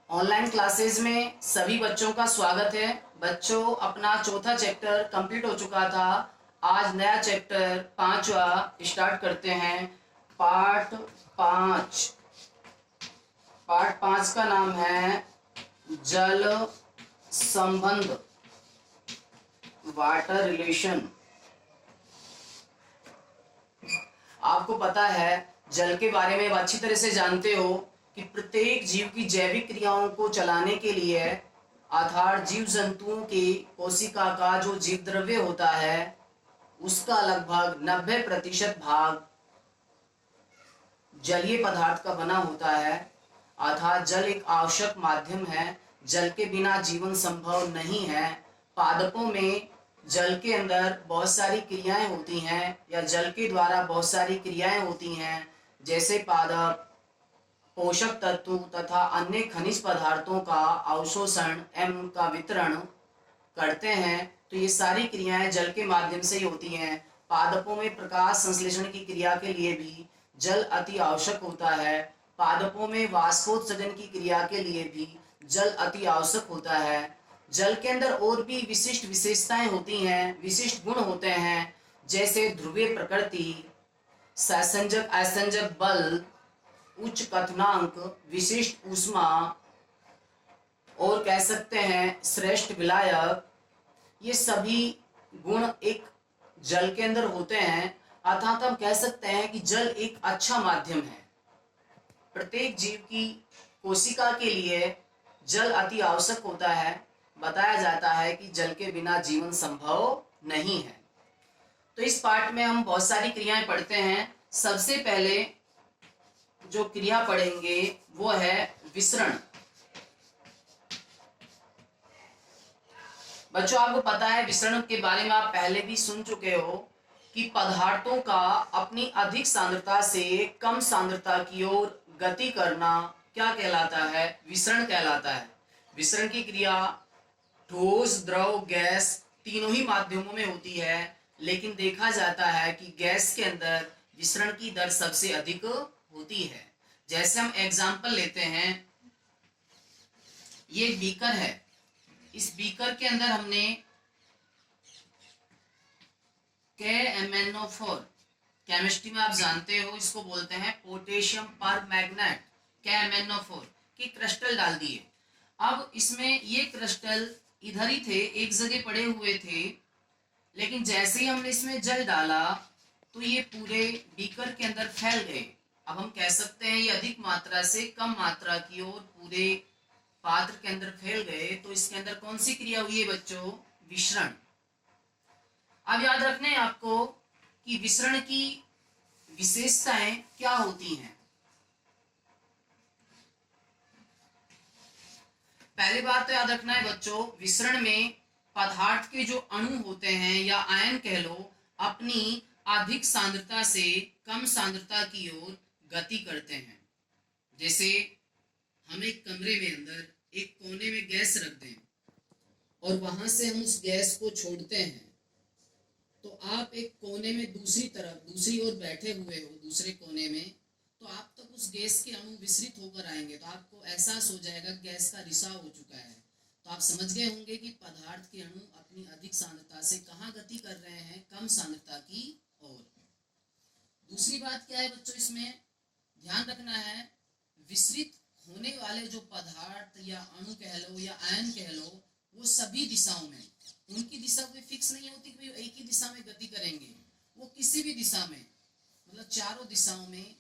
Online classes में सभी बच्चों का स्वागत है। बच्चों, अपना चौथा चैप्टर कंप्लीट हो चुका था। आज नया चैप्टर पांचवा स्टार्ट करते हैं। पार्ट पांच पार्ट पांच का नाम है जल संबंध, वाटर रिलेशन। आपको पता है, जल के बारे में अच्छी तरह से जानते हो कि प्रत्येक जीव की जैविक क्रियाओं को चलाने के लिए आधार जीव जंतुओं की कोशिका का जो जीव द्रव्य होता है उसका लगभग 90% भाग जलीय पदार्थ का बना होता है। अर्थात जल एक आवश्यक माध्यम है। जल के बिना जीवन संभव नहीं है। पादपों में जल के अंदर बहुत सारी क्रियाएं होती हैं या जल के द्वारा बहुत सारी क्रियाएं होती हैं, जैसे पादप पोषक तत्व तथा अन्य खनिज पदार्थों का अवशोषण एवं का वितरण करते हैं। तो ये सारी क्रियाएं जल के माध्यम से ही होती हैं। पादपों में प्रकाश संश्लेषण की क्रिया के लिए भी जल अति आवश्यक होता है। पादपों में वाष्पोत्सर्जन की क्रिया के लिए भी जल अति आवश्यक होता है। जल के अंदर और भी विशिष्ट विशेषताएं होती हैं, विशिष्ट गुण होते हैं, जैसे ध्रुवीय प्रकृति, सहसंजक असंजक बल, उच्च क्वथनांक, विशिष्ट ऊष्मा और कह सकते हैं श्रेष्ठ विलायक। ये सभी गुण एक जल के अंदर होते हैं। अर्थात हम कह सकते हैं कि जल एक अच्छा माध्यम है। प्रत्येक जीव की कोशिका के लिए जल अति आवश्यक होता है। बताया जाता है कि जल के बिना जीवन संभव नहीं है। तो इस पार्ट में हम बहुत सारी क्रियाएं पढ़ते हैं। सबसे पहले जो क्रिया पढ़ेंगे वो है विसरण। बच्चों, आपको पता है विसरण के बारे में आप पहले भी सुन चुके हो कि पदार्थों का अपनी अधिक सांद्रता से कम सांद्रता की ओर गति करना क्या कहलाता है? विसरण कहलाता है। विसरण की क्रिया ठोस, द्रव, गैस तीनों ही माध्यमों में होती है, लेकिन देखा जाता है कि गैस के अंदर विसरण की दर सबसे अधिक होती है। जैसे हम एग्जाम्पल लेते हैं, ये बीकर है। इस बीकर के अंदर हमने KMnO4, केमिस्ट्री में आप जानते हो इसको बोलते हैं पोटेशियम पर मैग्नेट, KMnO4 के क्रिस्टल डाल दिए। अब इसमें ये क्रिस्टल इधर ही थे, एक जगह पड़े हुए थे, लेकिन जैसे ही हमने इसमें जल डाला तो ये पूरे बीकर के अंदर फैल गए। अब हम कह सकते हैं ये अधिक मात्रा से कम मात्रा की ओर पूरे पात्र के अंदर फैल गए। तो इसके अंदर कौन सी क्रिया हुई है बच्चों? विसरण। अब याद रखना है आपको कि विसरण की विशेषताएं क्या होती हैं। पहली बात तो याद रखना है बच्चों, विसरण में पदार्थ के जो अणु होते हैं या आयन कह लो, अपनी अधिक सांद्रता से कम सांद्रता की ओर गति करते हैं। जैसे हम एक कमरे में अंदर एक कोने में गैस रख दें और वहां से हम उस गैस को छोड़ते हैं, तो आप एक कोने में दूसरी तरफ दूसरी ओर बैठे हुए हो, दूसरे कोने में, तो आप तक उस गैस के अणु विसरित होकर आएंगे, तो आपको एहसास हो जाएगा गैस का रिसाव हो चुका है। तो आप समझ गए होंगे कि पदार्थ के अणु अपनी अधिक सांद्रता से कहाँ गति कर रहे हैं? कम सांद्रता की ओर। दूसरी बात क्या है बच्चों, इसमें ध्यान रखना है, विसरित होने वाले जो पदार्थ या अणु कह लो या आयन कह लो, वो सभी दिशाओं में, उनकी दिशा कोई फिक्स नहीं होती कि एक ही दिशा में गति करेंगे। वो किसी भी दिशा में, मतलब चारों दिशाओं में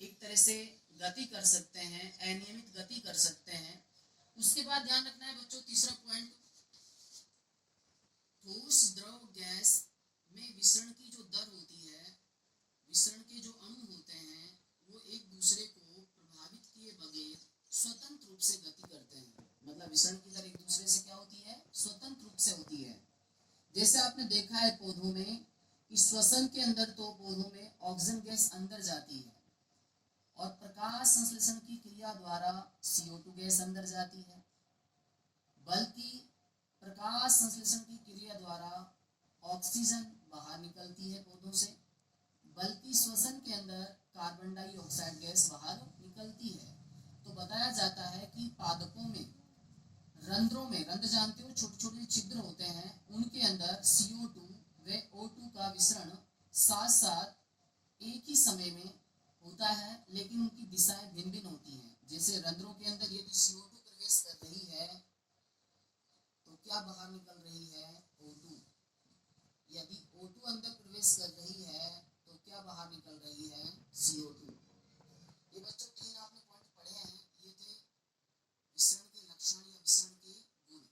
एक तरह से गति कर सकते हैं, अनियमित गति कर सकते हैं। उसके बाद ध्यान रखना है बच्चों, तीसरा पॉइंट, ठोस, द्रव, गैस में विसरण की जो दर होती है, विसरण के जो अणु होते हैं वो एक दूसरे को प्रभावित किए बगैर स्वतंत्र रूप से गति करते हैं। मतलब विसरण की दर एक दूसरे से क्या होती है? स्वतंत्र रूप से होती है। जैसे आपने देखा है पौधों में कि श्वसन के अंदर तो पौधों में ऑक्सीजन गैस अंदर जाती है और प्रकाश संश्लेषण की क्रिया द्वारा CO2 गैस अंदर जाती है, बल्कि प्रकाश संश्लेषण की क्रिया द्वारा ऑक्सीजन बाहर निकलती है पौधों से, बल्कि श्वसन के अंदर कार्बन डाइऑक्साइड गैस बाहर निकलती है। तो बताया जाता है कि पादपों में रंध्रों में, रंध्र जानते हो छोटे छोटे छिद्र होते हैं, उनके अंदर CO2 व O2 का विसरण साथ साथ एक ही समय में होता है, लेकिन उनकी दिशाएं भिन्न भिन्न होती हैं। जैसे रंध्रों के अंदर यदि CO2 प्रवेश कर रही है तो क्या बाहर निकल रही है? O2। यदि O2 अंदर प्रवेश कर रही है तो क्या बाहर निकल रही है? CO2। ये बच्चों तीन आपने पॉइंट पढ़े हैं, ये थे विसरण के लक्षण या विसरण के गुण।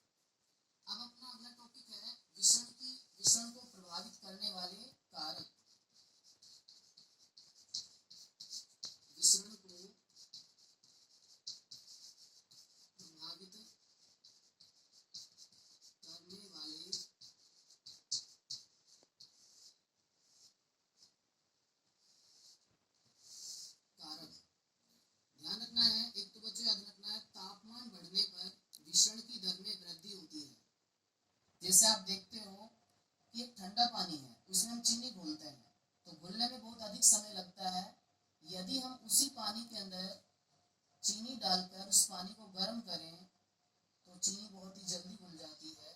अब अपना अगला टॉपिक है विसरण को प्रभावित करने वाले कारक। विसरण को प्रभावित करने वाले कारक ध्यान रखना है। एक तो बच्चों याद रखना है, तापमान बढ़ने पर विसरण की दर में वृद्धि होती है। जैसे आप देखते हो कि एक ठंडा पानी है, उसमें हम चीनी घोलते हैं तो घुलने में बहुत अधिक समय लगता है। यदि हम उसी पानी के अंदर चीनी डालकर उस पानी को गर्म करें तो चीनी बहुत ही जल्दी घुल जाती है।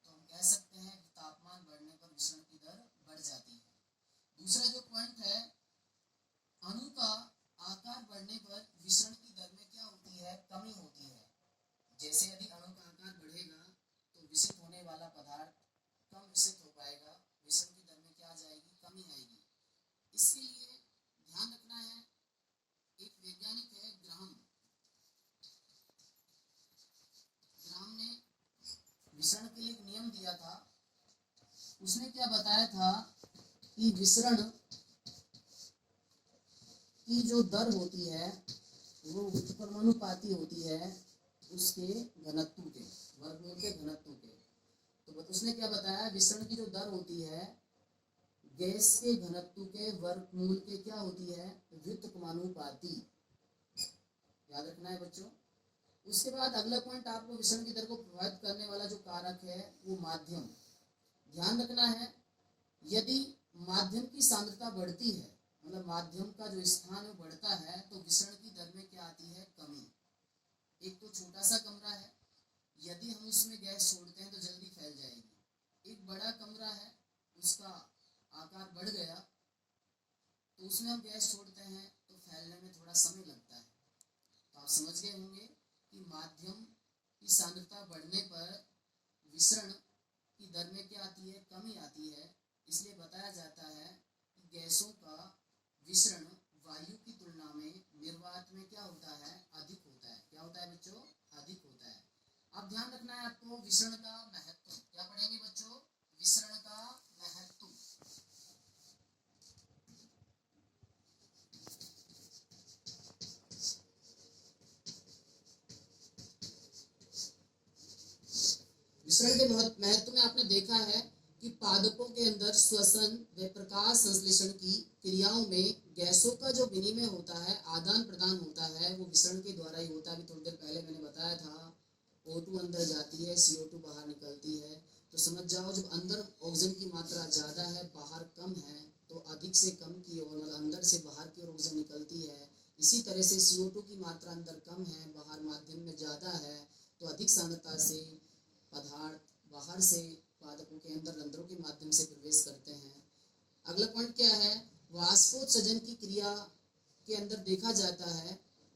तो हम कह सकते हैं कि तापमान बढ़ने पर विसरण की दर बढ़ जाती है। दूसरा जो पॉइंट है, अणु का आकार बढ़ने पर विसरण की दर में क्या होती है? कमी होती है। जैसे यदि अणु का आकार बढ़ेगा तो विसित होने वाला पदार्थ कम विसित हो पाएगा, विसरण की दर में क्या आ जाएगी? कमी आएगी। इसके लिए ध्यान रखना है, एक वैज्ञानिक है ग्राहम ने विसरण के लिए एक नियम दिया था। उसने क्या बताया था कि विसरण की जो दर होती है वो उत्क्रमणुपाती होती है उसके घनत्व के, वर्गमूल के घनत्व के। तो उसने क्या बताया, विसरण की जो दर होती है गैस के घनत्व के वर्गमूल के क्या होती है? व्युत्क्रमानुपाती। याद रखना है बच्चों। उसके बाद अगला पॉइंट आपको विसरण की दर को प्रभावित करने वाला जो कारक है वो माध्यम। ध्यान रखना है, यदि माध्यम की सांद्रता बढ़ती है, मतलब माध्यम का जो स्थान है बढ़ता है, तो विसरण की दर में क्या आती है? कमी। एक तो छोटा सा कमरा है, यदि हम उसमें गैस छोड़ते हैं तो जल्दी फैल जाएगी। एक बड़ा कमरा है, उसका आकार बढ़ गया तो उसमें हम गैस छोड़ते हैं तो फैलने में थोड़ा समय लगता है। तो आप समझ गए होंगे कि माध्यम की सांद्रता बढ़ने पर विसरण की दर में क्या आती है? कमी आती है। इसलिए बताया जाता है कि गैसों का विसरण वायु की तुलना में निर्वात में क्या होता है? अधिक होता है। क्या होता है बच्चों? अधिक होता है। अब ध्यान रखना है आपको विसरण का महत्व। क्या पढ़ेंगे बच्चों? विसरण का महत्व। विसरण के महत्व में आपने देखा है कि पादपों के अंदर श्वसन व प्रकाश संश्लेषण की क्रियाओं में गैसों का जो विनिमय होता है, आदान प्रदान होता है, वो विसरण के द्वारा ही होता है। अभी थोड़ी देर पहले मैंने बताया था, O2 अंदर जाती है, CO2 बाहर निकलती है। तो समझ जाओ, जब अंदर ऑक्सीजन की मात्रा ज़्यादा है, बाहर कम है, तो अधिक से कम की ओर, मतलब अंदर से बाहर की ओर ऑक्सीजन निकलती है। इसी तरह से CO2 की मात्रा अंदर कम है, बाहर माध्यम में ज़्यादा है, तो अधिक सांद्रता से पदार्थ बाहर से पादपों के अंदर रंध्रों के माध्यम से प्रवेश करते हैं। अगला पॉइंट क्या है? वाष्पोत्सर्जन की क्रिया के अंदर देखा जाता है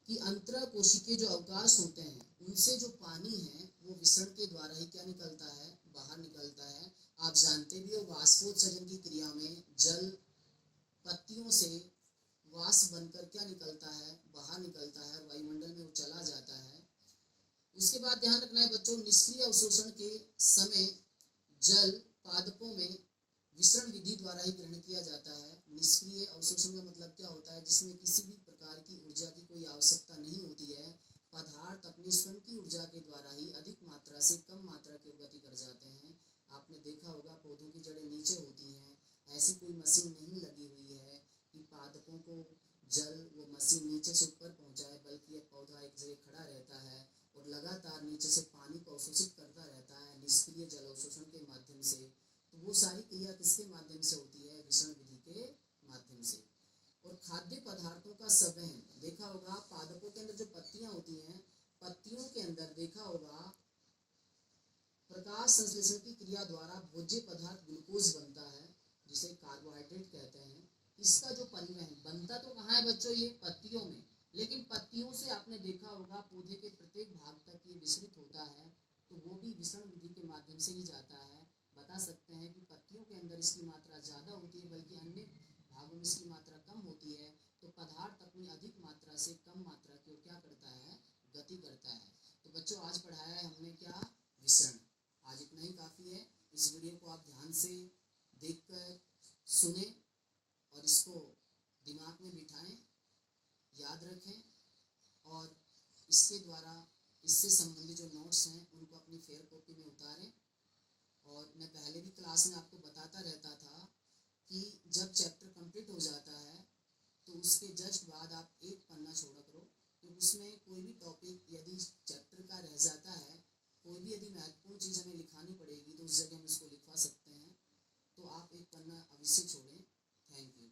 कि अंतराकोशिकीय जो अवकाश होते हैं उनसे जो पानी है वो विसरण के द्वारा ही क्या निकलता है? बाहर निकलता है। आप जानते भी हो, वाष्पोत्सर्जन की क्रिया में जल पत्तियों से वाष्प बनकर क्या निकलता है? बाहर निकलता है, वायुमंडल में वो चला जाता है। उसके बाद ध्यान रखना है बच्चों, निष्क्रिय अवशोषण के समय जल पादपों में विसरण विधि द्वारा ही ग्रहण किया जाता है। निष्क्रिय अवशोषण का मतलब क्या होता है? जिसमें किसी भी प्रकार की ऊर्जा की कोई आवश्यकता नहीं होती है। पदार्थ अपनी स्वयं की ऊर्जा के द्वारा ही अधिक मात्रा से कम मात्रा की गति कर जाते हैं। आपने देखा होगा पौधों की जड़ें नीचे होती हैं, ऐसी कोई मशीन नहीं लगी हुई है कि पादपों को जल वो मशीन नीचे से ऊपर पहुंचाए, बल्कि यह पौधा एक जगह खड़ा रहता है और लगातार नीचे से पानी को अवशोषित करता रहता है निष्क्रिय जल अवशोषण के माध्यम से। तो वो सारी क्रिया किसके माध्यम से होती है? विसरण विधि के माध्यम से। और खाद्य पदार्थों का संवहन देखा होगा, पादपों के अंदर जो पत्तियां होती हैं, पत्तियों के अंदर देखा होगा प्रकाश संश्लेषण की क्रिया द्वारा भोज्य पदार्थ ग्लूकोज बनता है, जिसे कार्बोहाइड्रेट कहते हैं। इसका जो परिवहन बनता तो कहाँ है बच्चों, ये पत्तियों में, लेकिन पत्तियों से आपने देखा होगा पौधे के प्रत्येक भाग तक ये विसरित होता है, तो वो भी विसरण विधि के माध्यम से ही जाता है। बता सकते हैं कि पत्तियों के अंदर इसकी मात्रा ज़्यादा होती है, बल्कि अन्य भागों में इसकी मात्रा कम होती है। तो पदार्थ अपनी अधिक मात्रा से कम मात्रा की ओर क्या करता है, गति करता है। तो बच्चों आज पढ़ाया है हमने क्या, विसरण। आज इतना ही काफ़ी है। इस वीडियो को आप ध्यान से देखकर सुने और इसको दिमाग में बिठाएं, याद रखें, और इसके द्वारा इससे संबंधित जो नोट्स हैं उनको अपनी फेयर कॉपी में उतारें। और मैं पहले भी क्लास में आपको बताता रहता था कि जब चैप्टर कंप्लीट हो जाता है तो उसके जस्ट बाद आप एक पन्ना छोड़ा करो, तो उसमें कोई भी टॉपिक यदि चैप्टर का रह जाता है, कोई भी यदि महत्वपूर्ण चीज़ हमें लिखानी पड़ेगी तो उस जगह हम उसको लिखवा सकते हैं। तो आप एक पन्ना अवश्य छोड़ें। Thank you.